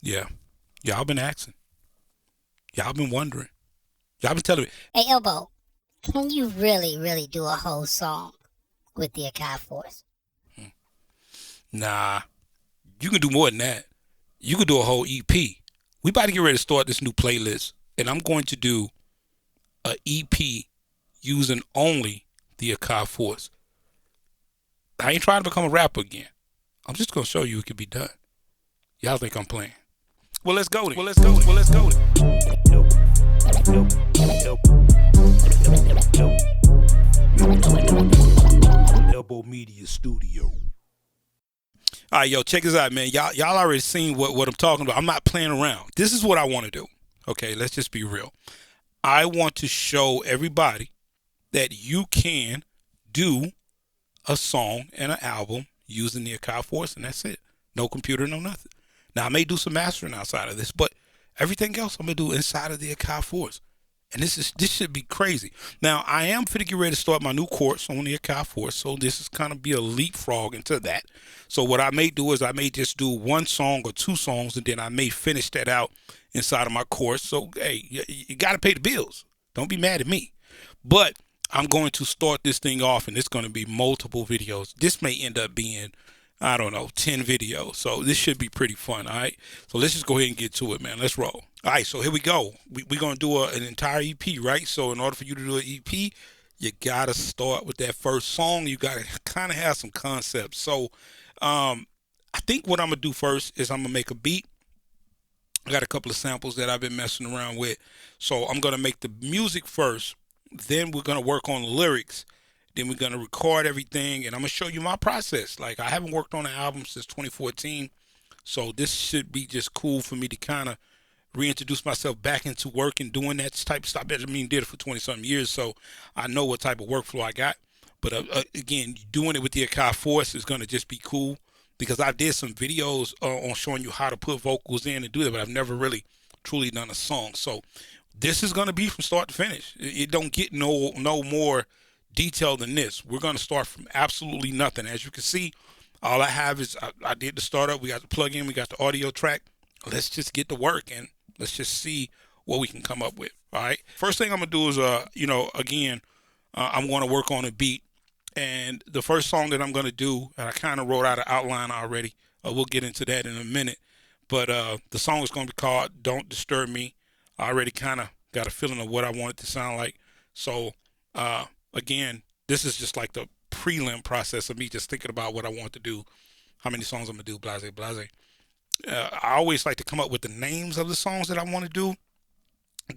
Yeah. Y'all been asking. Y'all been wondering. Y'all been telling me. Hey, Elbow, can you really do a whole song with the Akai Force? Nah, you can do more than that. You can do a whole EP. We about to get ready to start this new playlist, and I'm going to do a EP using only the Akai Force. I ain't trying to become a rapper again. I'm just gonna show you it can be done. Y'all think I'm playing? Well, let's go then. Well, let's go. Well, let's go then. Elbow Media Studio. All right, yo, check this out, man. Y'all already seen what I'm talking about. I'm not playing around. This is what I want to do. Okay, let's just be real. I want to show everybody that you can do a song and an album using the Akai Force, and that's it. No computer, no nothing. Now, I may do some mastering outside of this, but everything else I'm going to do inside of the Akai Force. And this should be crazy. Now, I am finna get ready to start my new course on the Akai Force, so this is kind of be a leapfrog into that. So what I may do is I may just do one song or two songs, and then I may finish that out inside of my course. So, hey, you got to pay the bills. Don't be mad at me. But I'm going to start this thing off, and it's going to be multiple videos. This may end up being, I don't know, 10 videos. So this should be pretty fun, all right? So let's just go ahead and get to it, man. Let's roll. All right, so here we go. We're going to do an entire EP, right? So in order for you to do an EP, you got to start with that first song. You got to kind of have some concepts. So I think what I'm going to do first is I'm going to make a beat. I got a couple of samples that I've been messing around with. So I'm going to make the music first. Then we're going to work on the lyrics. Then we're going to record everything. And I'm going to show you my process. Like, I haven't worked on an album since 2014. So this should be just cool for me to kind of reintroduce myself back into work and doing that type of stuff. I did it for 20-something years. So I know what type of workflow I got. But again, doing it with the Akai Force is going to just be cool. Because I did some videos on showing you how to put vocals in and do that. But I've never really truly done a song. So this is going to be from start to finish. It don't get no more detail than this. We're going to start from absolutely nothing. As you can see, all I have is I did the startup. We got the plug-in. We got the audio track. Let's just get to work and let's just see what we can come up with. All right. First thing I'm going to do is, again, I'm going to work on a beat. And the first song that I'm going to do, and I kind of wrote out an outline already. We'll get into that in a minute. But the song is going to be called Don't Disturb Me. I already kind of got a feeling of what I want it to sound like. So, again, this is just like the prelim process of me just thinking about what I want to do, how many songs I'm going to do, blase, blase. I always like to come up with the names of the songs that I want to do.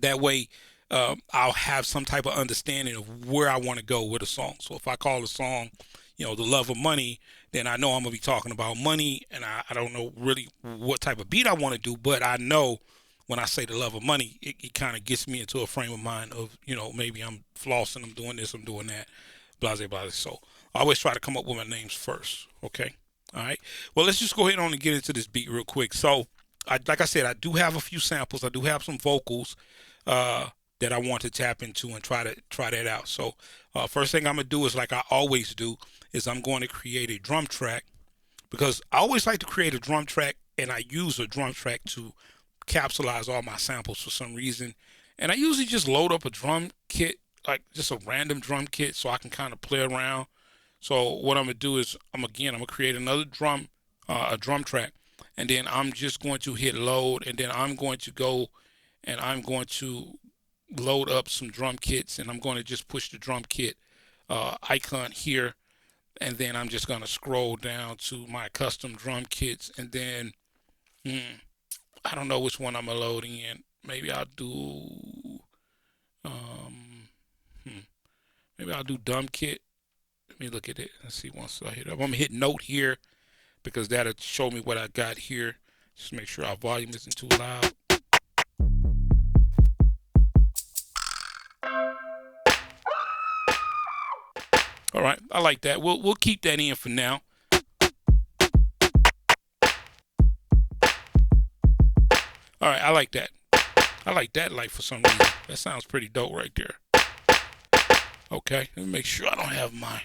That way, I'll have some type of understanding of where I want to go with a song. So if I call a song, The Love of Money, then I know I'm going to be talking about money, and I don't know really what type of beat I want to do, but I know when I say the love of money, it kind of gets me into a frame of mind of, maybe I'm flossing, I'm doing this, I'm doing that, blase, blase. So I always try to come up with my names first, okay? All right. Well, let's just go ahead on and get into this beat real quick. So, like I said, I do have a few samples. I do have some vocals that I want to tap into and try that out. So first thing I'm going to do is, like I always do, is I'm going to create a drum track, because I always like to create a drum track, and I use a drum track to capsulize all my samples for some reason. And I usually just load up a drum kit, like just a random drum kit, so I can kind of play around. So what I'm going to do is, I'm going to create another a drum track, and then I'm just going to hit load, and then I'm going to go and I'm going to load up some drum kits, and I'm going to just push the drum kit icon here, and then I'm just going to scroll down to my custom drum kits, and then I don't know which one I'm loading in. Maybe I'll do maybe I'll do drum kit. Let me look at it. Let's see. Once I hit up, I'm gonna hit note here, because that'll show me what I got here. Just make sure our volume isn't too loud. All right, I like that. We'll keep that in for now. All right, I like that. I like that light for some reason. That sounds pretty dope right there. Okay, let me make sure I don't have my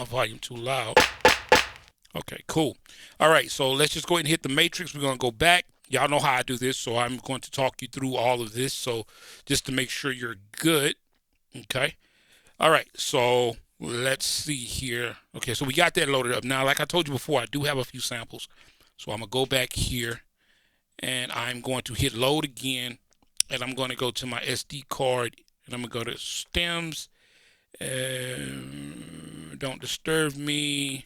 volume too loud. Okay, cool. All right, so let's just go ahead and hit the matrix. We're gonna go back. Y'all know how I do this, so I'm going to talk you through all of this. So just to make sure you're good. Okay. All right, so let's see here. Okay, so we got that loaded up. Now, like I told you before, I do have a few samples. So I'm gonna go back here and I'm going to hit load again, and I'm going to go to my SD card, and I'm gonna go to stems. Don't disturb me.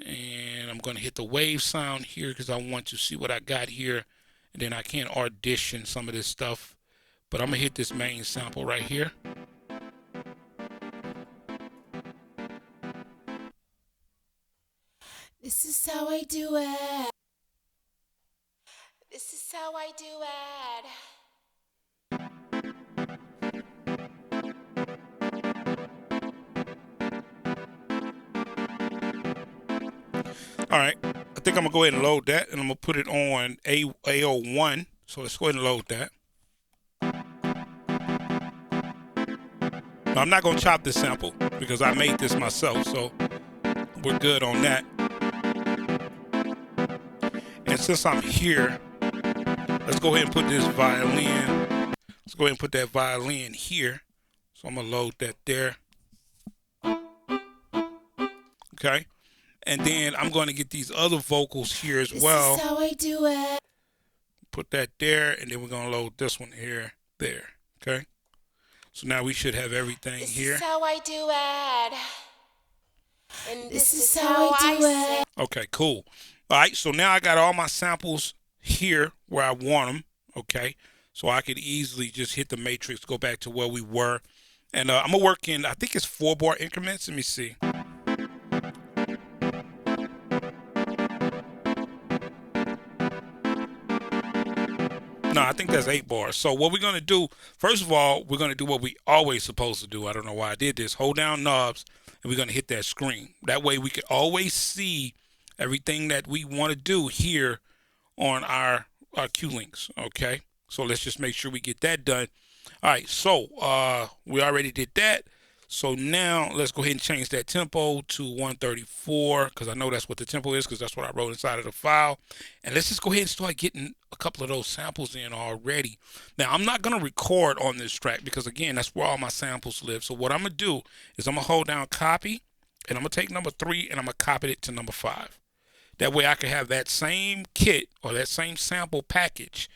And I'm going to hit the wave sound here because I want to see what I got here, and then I can audition some of this stuff, but I'm gonna hit this main sample right here. This is how I do it. This is how I do it. All right, I think I'm gonna go ahead and load that, and I'm gonna put it on AO1. So let's go ahead and load that. Now, I'm not gonna chop this sample because I made this myself, so we're good on that. And since I'm here, let's go ahead and put this violin. Let's go ahead and put that violin here. So I'm gonna load that there. Okay. And then I'm going to get these other vocals here as well. This is how I do it. Put that there, and then we're going to load this one here, there. Okay. So now we should have everything here. This is how I do it. And this is how I do it. Okay, cool. All right, so now I got all my samples here where I want them. Okay. So I could easily just hit the matrix, go back to where we were. And I'm going to work in, I think it's 4-bar increments. Let me see. No, I think that's 8 bars. So what we're going to do, first of all, we're going to do what we always supposed to do. I don't know why I did this. Hold down knobs, and we're going to hit that screen. That way we can always see everything that we want to do here on our cue links. Okay, so let's just make sure we get that done. All right, so we already did that. So now let's go ahead and change that tempo to 134 because I know that's what the tempo is because that's what I wrote inside of the file. And let's just go ahead and start getting a couple of those samples in already. Now, I'm not going to record on this track because, again, that's where all my samples live. So what I'm going to do is I'm going to hold down copy, and I'm going to take number 3, and I'm going to copy it to number 5. That way I can have that same kit or that same sample package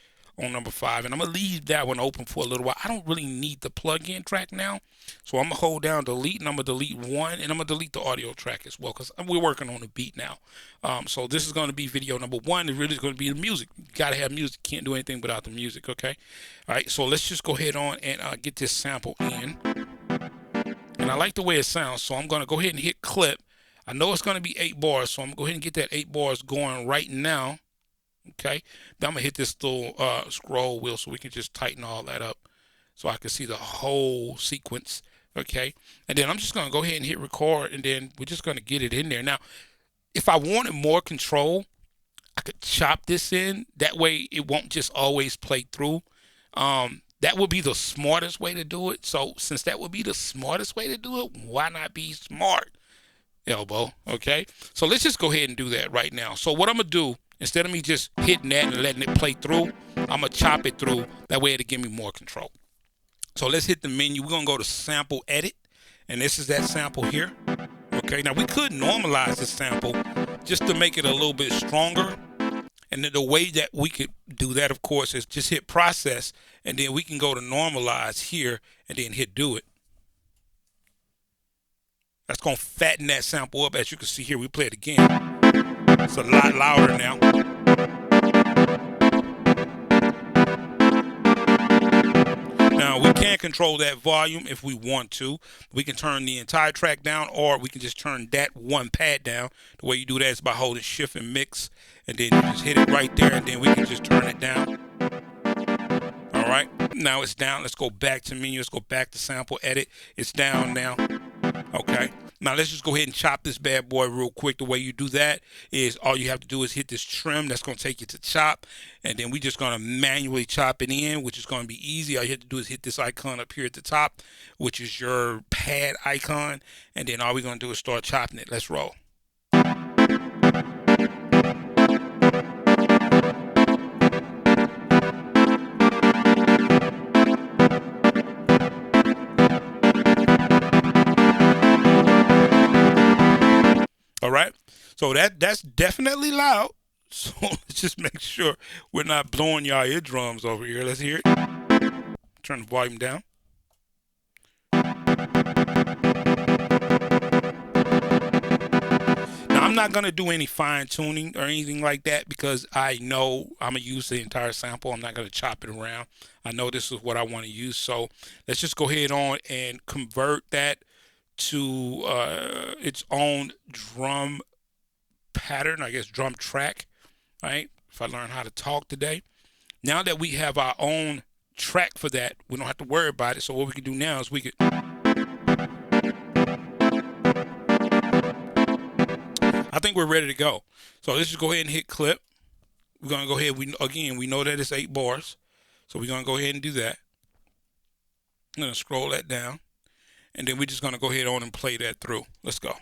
on number 5, and I'm gonna leave that one open for a little while. I don't really need the plug-in track now, so I'm gonna hold down delete, and I'm gonna delete 1, and I'm gonna delete the audio track as well because we're working on the beat now. So this is gonna be video number 1. It really is gonna be the music. You gotta have music. Can't do anything without the music. Okay. All right. So let's just go ahead on and get this sample in. And I like the way it sounds, so I'm gonna go ahead and hit clip. I know it's gonna be 8 bars, so I'm gonna go ahead and get that 8 bars going right now. Okay, then I'm gonna hit this little scroll wheel so we can just tighten all that up so I can see the whole sequence. Okay, and then I'm just gonna go ahead and hit record, and then we're just gonna get it in there. Now, if I wanted more control, I could chop this in. That way it won't just always play through. That would be the smartest way to do it. So since that would be the smartest way to do it, why not be smart, Elbow? Okay, so let's just go ahead and do that right now. So what I'm gonna do, instead of me just hitting that and letting it play through, I'm going to chop it through. That way it'll give me more control. So let's hit the menu. We're going to go to sample edit. And this is that sample here. Okay, now we could normalize this sample just to make it a little bit stronger. And the way that we could do that, of course, is just hit process. And then we can go to normalize here and then hit do it. That's going to fatten that sample up. As you can see here, we play it again. It's a lot louder now. Now, we can control that volume if we want to. We can turn the entire track down, or we can just turn that one pad down. The way you do that is by holding shift and mix, and then you just hit it right there, and then we can just turn it down. All right, now it's down. Let's go back to menu. Let's go back to sample edit. It's down now. Okay, now let's just go ahead and chop this bad boy real quick. The way you do that is all you have to do is hit this trim. That's going to take you to chop, and then we're just going to manually chop it in, which is going to be easy. All you have to do is hit this icon up here at the top, which is your pad icon, and then all we're going to do is start chopping it. Let's roll. So that's definitely loud. So let's just make sure we're not blowing y'all eardrums over here. Let's hear it. Turn the volume down. Now I'm not gonna do any fine tuning or anything like that because I know I'm gonna use the entire sample. I'm not gonna chop it around. I know this is what I want to use. So let's just go ahead on and convert that to its own drum pattern, I guess drum track, right? If I learn how to talk today. Now that we have our own track for that, we don't have to worry about it. So what we can do now is we could, I think we're ready to go. So let's just go ahead and hit clip. We're gonna go ahead, we know that it's 8 bars. So we're gonna go ahead and do that. I'm gonna scroll that down. And then we're just gonna go ahead on and play that through. Let's go.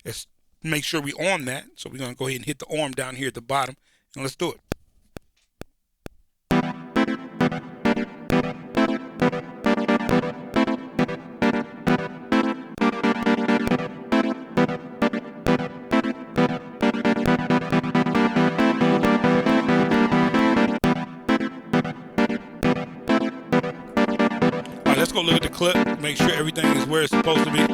Let's make sure we arm that. So we're gonna go ahead and hit the arm down here at the bottom and let's do it. All right, let's go look at the clip, make sure everything is where it's supposed to be.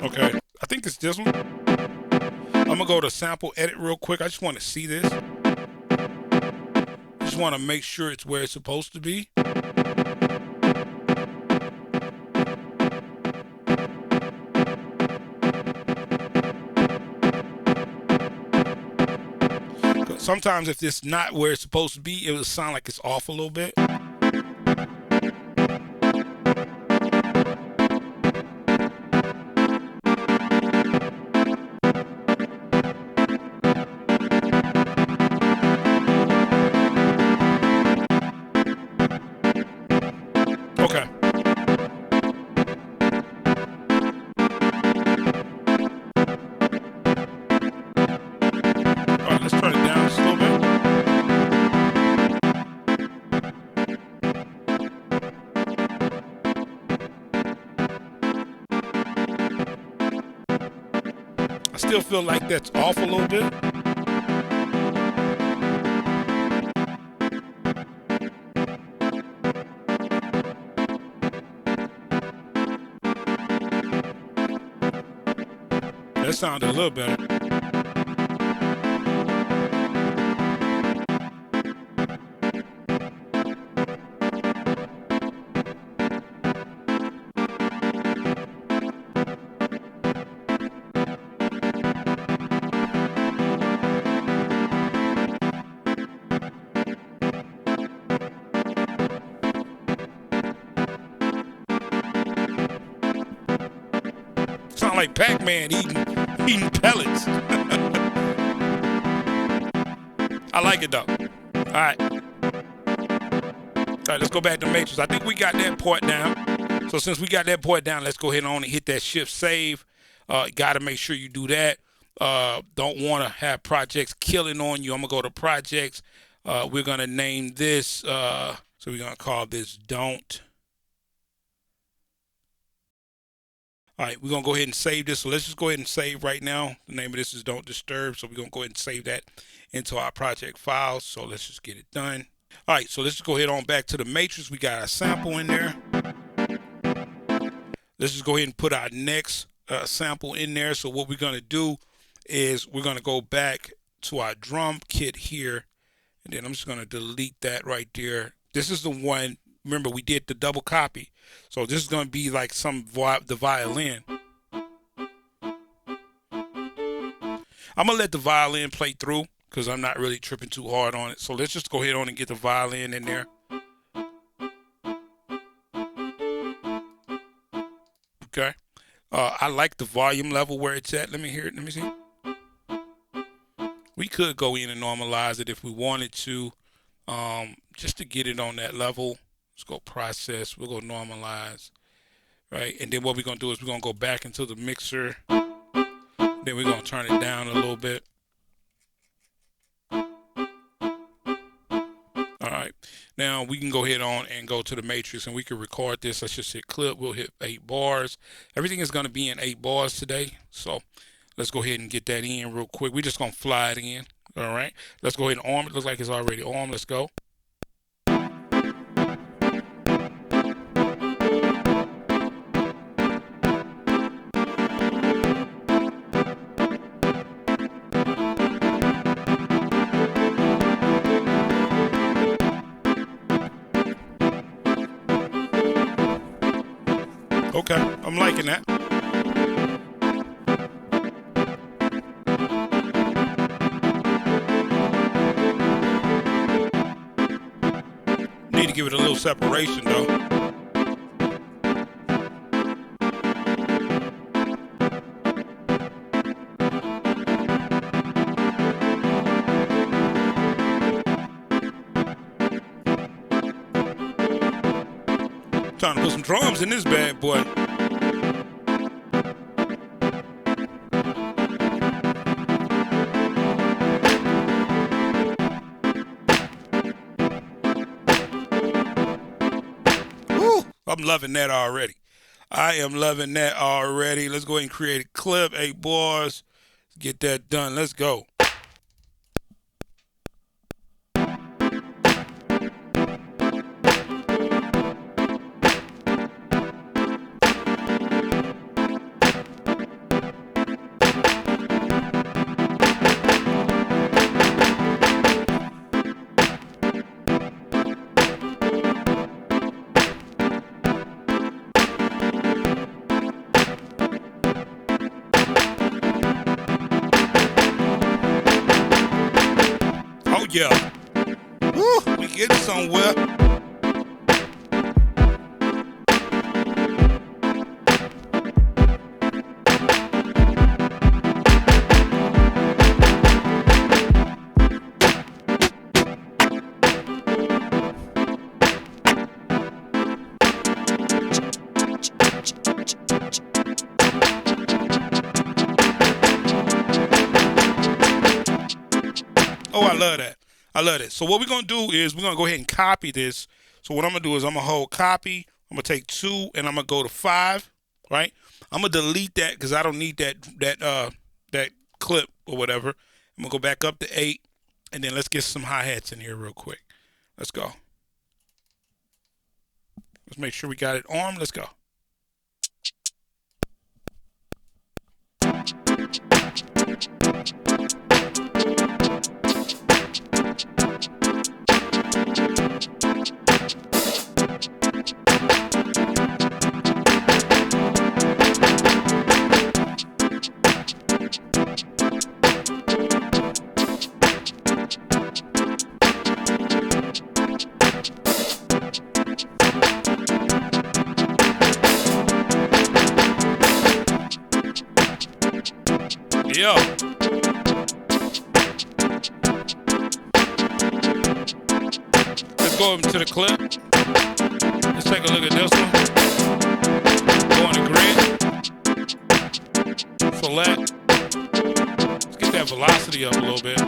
Okay, I think it's this one. I'm gonna go to sample edit real quick. I just want to see this. I just want to make sure it's where it's supposed to be. Sometimes if it's not where it's supposed to be, it will sound like it's off a little bit. Okay. All right, let's turn it down just a little bit. I still feel like that's off a little bit. That sounded a little better. Sound like Pac-Man eating pellets. I like it though. All right. All right, let's go back to Matrix. I think we got that part down. So since we got that part down, let's go ahead on and hit that shift save. Got to make sure you do that. Don't want to have projects killing on you. I'm going to go to projects. We're going to name this. So we're going to call this Don't. All right, we're going to go ahead and save this. So let's just go ahead and save right now. The name of this is Don't Disturb. So we're going to go ahead and save that into our project files. So let's just get it done. All right, so let's just go ahead on back to the Matrix. We got our sample in there. Let's just go ahead and put our next sample in there. So what we're going to do is we're going to go back to our drum kit here. And then I'm just going to delete that right there. This is the one. Remember, we did the double copy. So this is going to be like the violin. I'm going to let the violin play through because I'm not really tripping too hard on it. So let's just go ahead on and get the violin in there. Okay. I like the volume level where it's at. Let me hear it. Let me see. We could go in and normalize it if we wanted to, just to get it on that level. Let's go process. We'll go normalize, right? And then what we're going to do is we're going to go back into the mixer. Then we're gonna turn it down a little bit. All right. Now we can go ahead on and go to the matrix and we can record this. Let's just hit clip. We'll hit 8 bars. Everything is going to be in 8 bars today. So let's go ahead and get that in real quick. We're just going to fly it in. All right. Let's go ahead and arm it. Looks like it's already armed. Let's go. Okay, I'm liking that. Need to give it a little separation though. Trying to put some drums in this bad boy. Woo, I'm loving that already. I am loving that already. Let's go ahead and create a clip. 8 bars. Get that done. Let's go. Oh yeah. Woo, we getting somewhere. Oh, I love that. I love it. So what we're going to do is we're going to go ahead and copy this. So what I'm going to do is I'm going to hold copy. I'm going to take 2 and I'm going to go to 5, right? I'm going to delete that because I don't need that clip or whatever. I'm going to go back up to 8 and then let's get some hi-hats in here real quick. Let's go. Let's make sure we got it armed. Let's go. Yeah. Let's go over to the clip. Let's take a look at this one. Go on the grid. Select. Let's get that velocity up a little bit.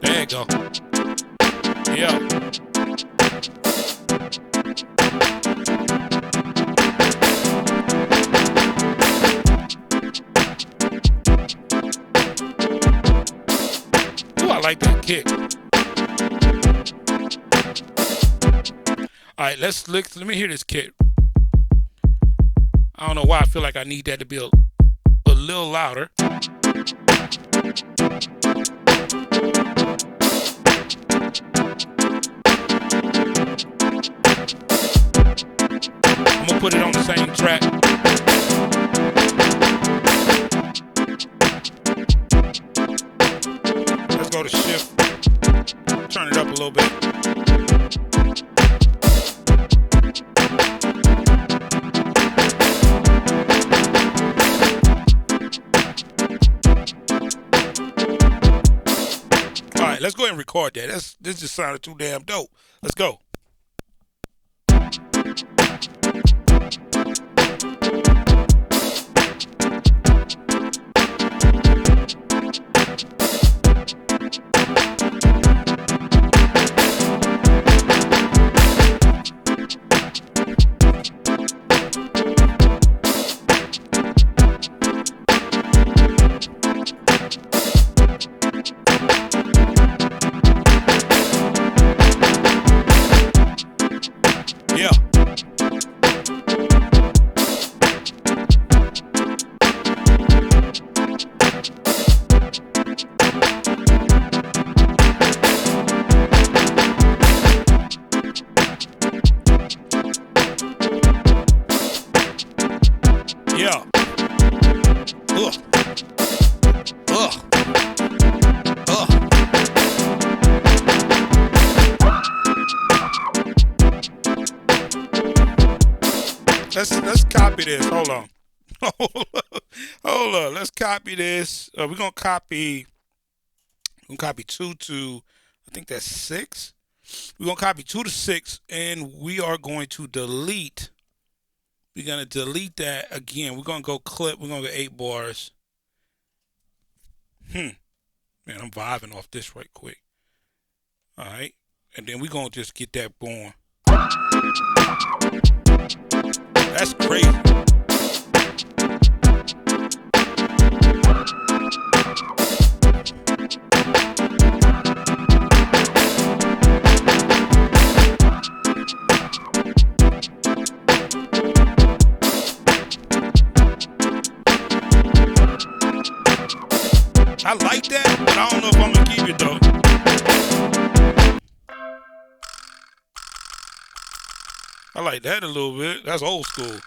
There you go. Yeah. Ooh, I like that kick. All right, let me hear this kick. I don't know why I feel like I need that to be a little louder. I'm gonna put it on the same track. Let's go to shift. Turn it up a little bit. Let's go ahead and record that. This just sounded too damn dope. Let's go. Yeah. Yeah. Ugh. Ugh. Ugh. Let's copy this. Hold on. Hold on. Let's copy this. We're gonna copy 2 to, I think that's 6. We're gonna copy 2 to 6, and we are going to delete. We're gonna delete that again. We're gonna go clip. We're gonna go 8 bars. Man, I'm vibing off this right quick. All right, and then we're gonna just get that going. That's crazy. I like that, but I don't know if I'm gonna keep it though. I like that a little bit. That's old school.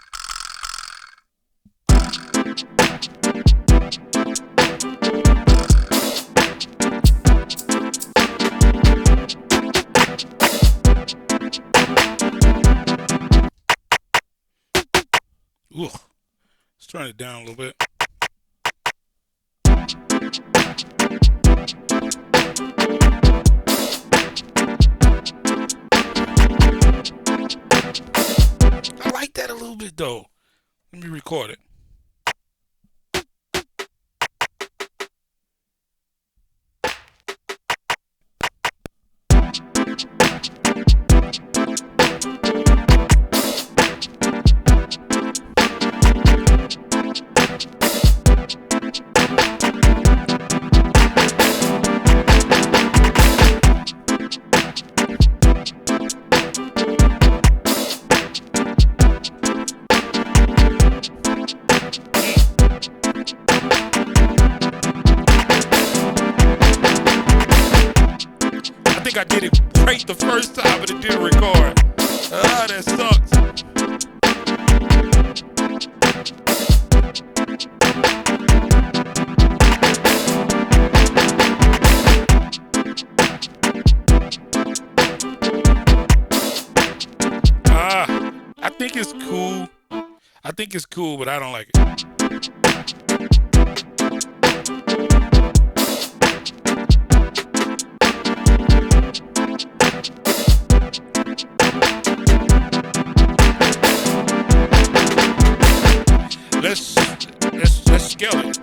Ooh. Let's turn it down a little bit. I like that a little bit though. Let me record it. I think I did it right the first time, but it didn't record. Ah, that sucks. I think it's cool. I think it's cool, but I don't like it. Let's scale it.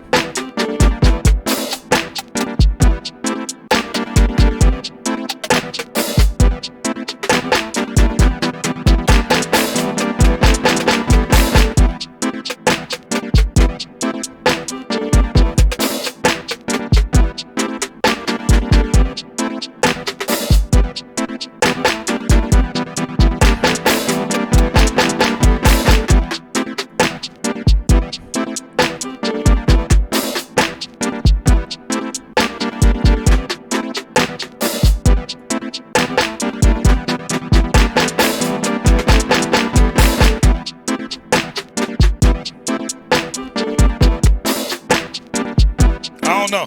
I don't know.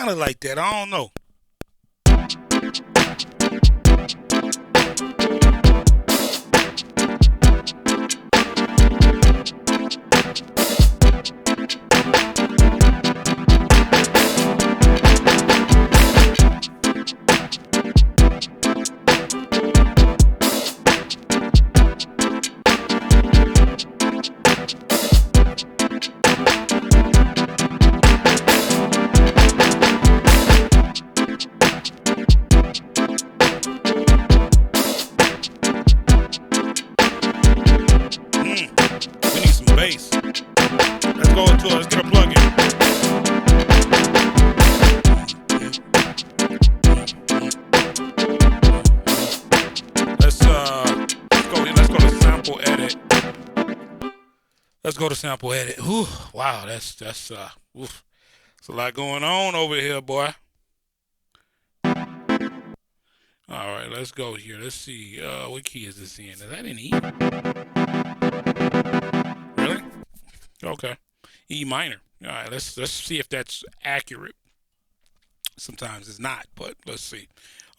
kind of like that. I don't know. We need some bass. Let's go into it. Let's get a plug in. Let's go to sample edit. Let's go to sample edit. Whew, wow, that's oof. There's a lot going on over here, boy. All right, let's go here. Let's see. What key is this in? Is that in E? Really? Okay. E minor. All right, let's see if that's accurate. Sometimes it's not, but let's see.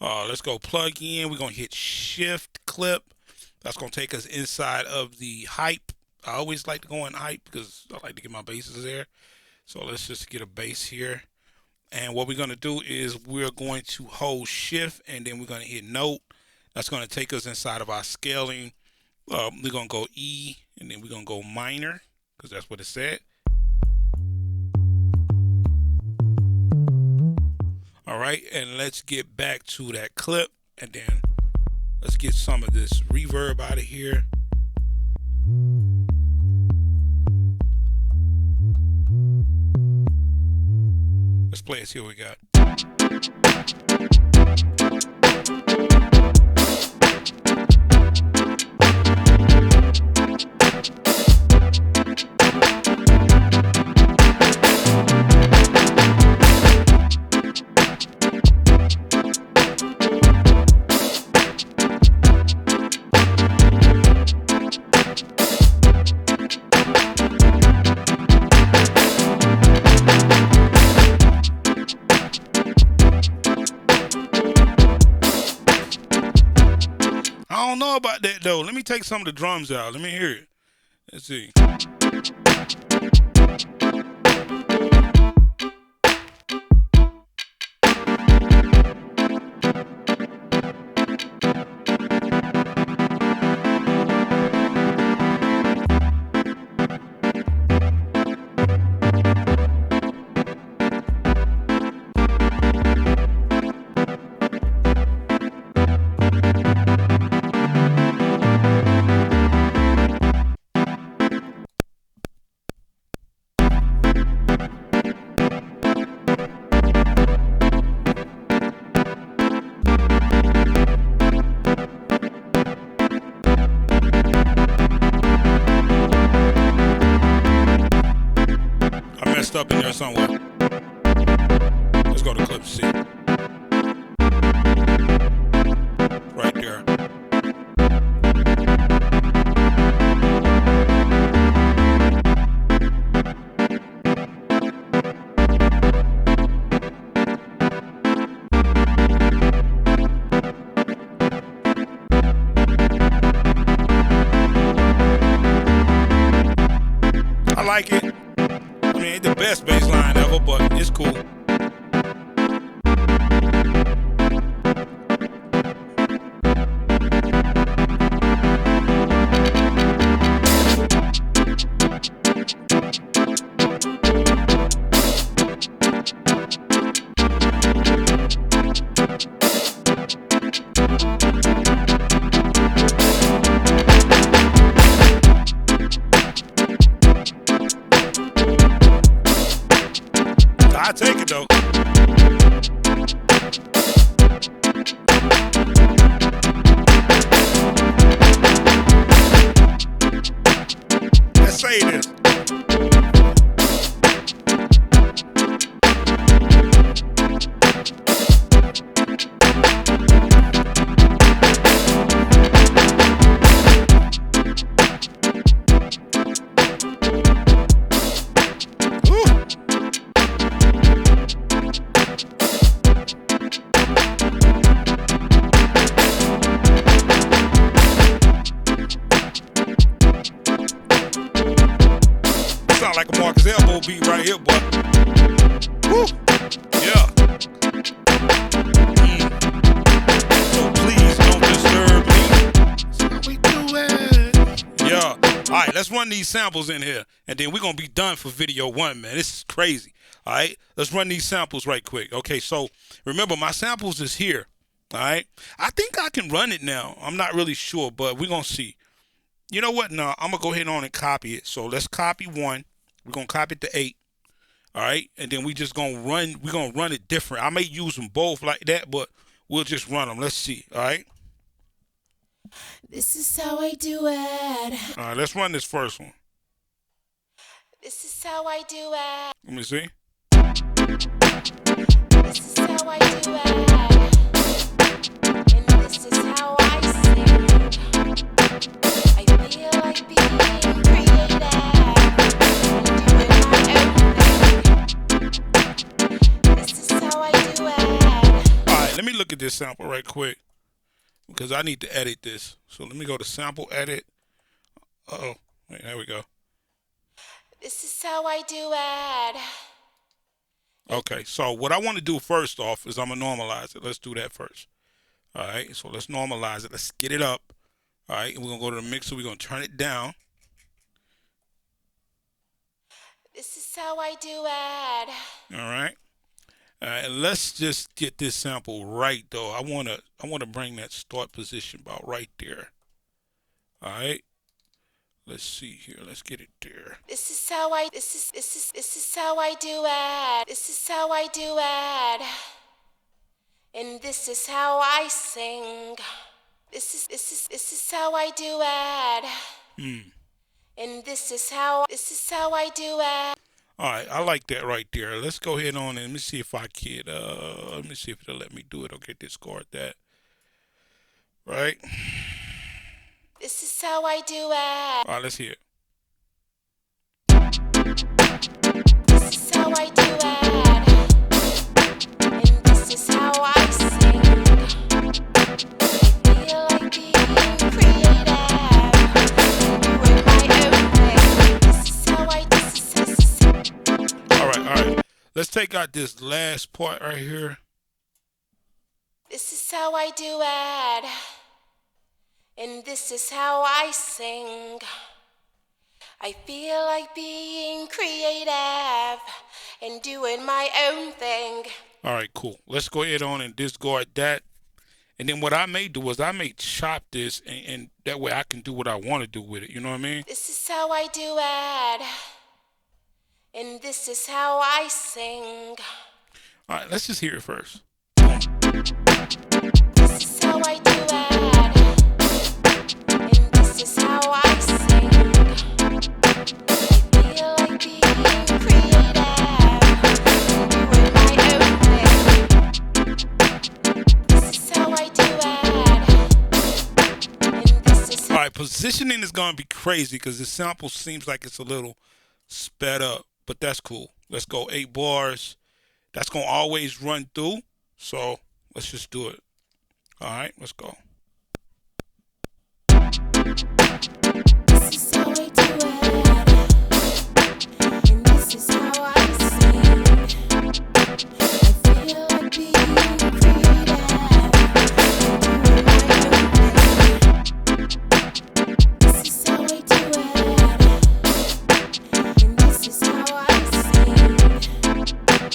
Let's go plug in. We're gonna hit shift clip. That's gonna take us inside of the hype. I always like to go in hype because I like to get my basses there. So let's just get a bass here. And what we're gonna do is we're going to hold shift and then we're gonna hit note. That's gonna take us inside of our scaling. We're gonna go E and then we're gonna go minor because that's what it said. All right, and let's get back to that clip and then let's get some of this reverb out of here. Let's play it, see what we got. I don't know about that though. Let me take some of the drums out. Let me hear it. Let's see. Up in there somewhere. Let's go to clip C. Right there. I like it. Ain't the best bass line ever, but it's cool. I take it though. Let's say this. sound like a Marcus Elbow beat right here, boy. Woo. Yeah. So please don't disturb me. That's how we do it. Yeah. All right, let's run these samples in here, and then we're going to be done for video 1, man. This is crazy. All right, let's run these samples right quick. Okay, so remember, my samples is here. All right, I think I can run it now. I'm not really sure, but we're going to see. You know what? No, I'm going to go ahead on and copy it. So let's copy 1. We're going to copy it to 8. All right, and then we just going to run. We're going to run it different. I may use them both like that, but we'll just run them. Let's see. All right. This is how I do it. All right, let's run this first one. This is how I do it. Let me see. This is how I do it. And this is how I sing. I feel like being creative and doing my own thing. This is how I do it. All right, let me look at this sample right quick because I need to edit this. So let me go to sample edit. Uh-oh. Wait, there we go. This is how I do it. Okay, so what I want to do first off is I'm going to normalize it. Let's do that first. All right, so let's normalize it. Let's get it up. All right, and we're going to go to the mixer. We're going to turn it down. This is how I do it. All right. And let's just get this sample right, though. I want to bring that start position about right there. All right. Let's see here. Let's get it there. This is how I this is how I do it. This is how I do it. And this is how I sing. This is how I do it. And this is how I do it. All right, I like that right there. Let's go ahead on and let me see if I can. Let me see if it'll let me do it. Okay, discard that. Right. This is how I do it. All right, let's hear it. This is how I do it. And this is how I sing. I feel like being creative and doing my own thing. This is how I All right. Let's take out this last part right here. This is how I do it. And this is how I sing. I feel like being creative and doing my own thing. All right, cool. Let's go ahead on and discard that. And then what I may do is I may chop this, and that way I can do what I want to do with it. You know what I mean? This is how I do it. And this is how I sing. All right, let's just hear it first. This is how I do it. And this is how I sing. I feel like being creative and doing my own thing. This is how I do it. And this is All right, positioning is going to be crazy because the sample seems like it's a little sped up, but that's cool. Let's go 8 bars. That's going to always run through, so let's just do it. All right, let's go. This is how I do it. And this is how I sing. I feel like being creative and doing my own thing. This is how I do it. And this is how I sing.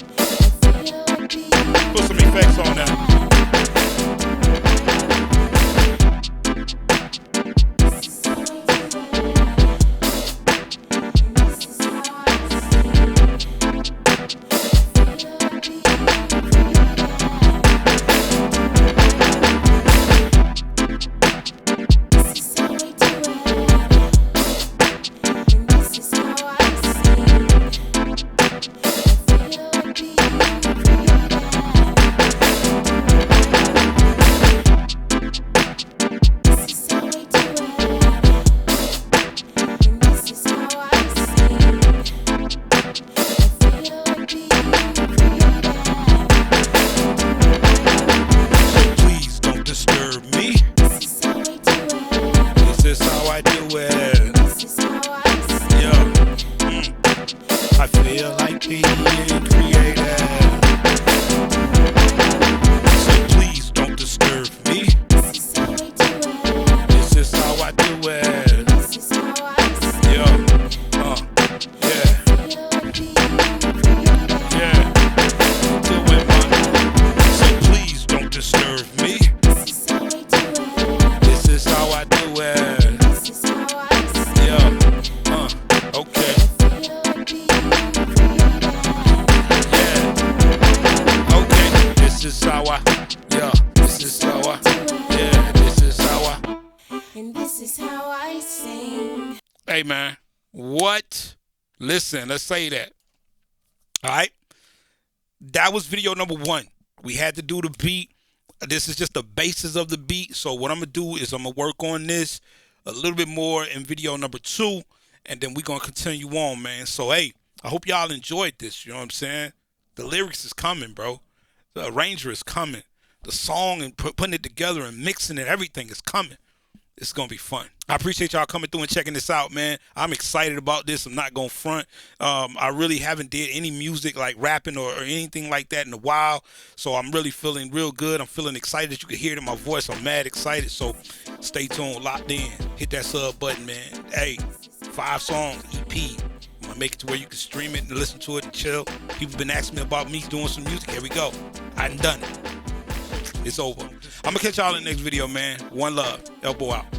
I feel like being Put some effects on that. man. What? Listen, let's say that. All right. That was video number 1. We had to do the beat. This is just the basis of the beat. So what I'm going to do is I'm going to work on this a little bit more in video number 2. And then we're going to continue on, man. So, hey, I hope y'all enjoyed this. You know what I'm saying? The lyrics is coming, bro. The arranger is coming. The song and putting it together and mixing it, everything is coming. It's going to be fun. I appreciate y'all coming through and checking this out, man. I'm excited about this. I'm not going to front. I really haven't did any music like rapping or anything like that in a while. So I'm really feeling real good. I'm feeling excited that you can hear it in my voice. I'm mad excited. So stay tuned, locked in. Hit that sub button, man. Hey, 5 songs, EP. I'm going to make it to where you can stream it and listen to it and chill. People been asking me about me doing some music. Here we go. I done done it. It's over. I'm going to catch y'all in the next video, man. One love. Elbow out.